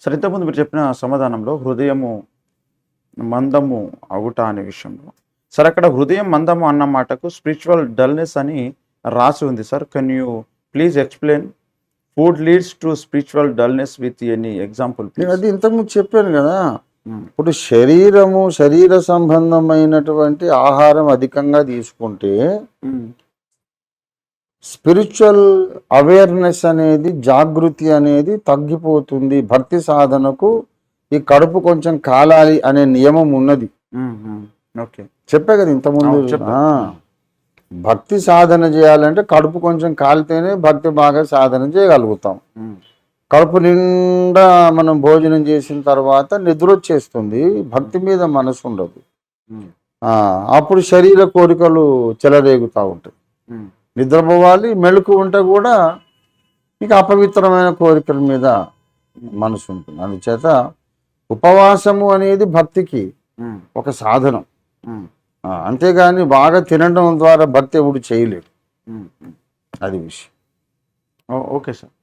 సరే, ఇంతకుముందు మీరు చెప్పిన సమాధానంలో హృదయము మందము అవుట అనే విషయంలో, సార్ అక్కడ హృదయం మందము అన్న మాటకు స్పిరిచువల్ డల్‌నెస్ అని రాసి ఉంది sir. Can you please explain food leads to spiritual dullness with any example నేను ప్లీజ్? అది ఇంతకుముందు చెప్పాను కదా. హ్మ్. ఇప్పుడు శరీర సంబంధమైనటువంటి ఆహారం అధికంగా తీసుకుంటే హ్మ్. స్పిరిచువల్ అవేర్నెస్ అనేది, జాగృతి అనేది తగ్గిపోతుంది. భక్తి సాధనకు ఈ కడుపు కొంచెం కాలాలి అనే నియమం ఉన్నది. హ్మ్. హ్మ్. ఓకే. చెప్పా కదా ఇంతకుముందు. అవును, చెప్పారు. భక్తి సాధన చేయాలంటే కడుపు కొంచెం కాలితేనే భక్తి బాగా సాధన చేయగలుగుతాం. హ్మ్. కడుపు నిండా మనం భోజనం చేసిన తర్వాత నిద్ర వచ్చేస్తుంది, భక్తి మీద మనసు ఉండదు. హ్మ్. అప్పుడు శరీర కోరికలు చెలరేగుతూ ఉంటాయి. హ్మ్. నిద్రపోవాలి, మెళుకు ఉంటే కూడా ఇక అపవిత్రమైన కోరికల మీద మనసు ఉంటుంది. అందుచేత ఉపవాసము అనేది భక్తికి హ్మ్. ఒక సాధనం. హ్మ్. అంతేగాని బాగా తినడం ద్వారా భక్తి ఎవడు చేయలేడు. హ్మ్. హ్మ్. అది విషయం. Okay sir.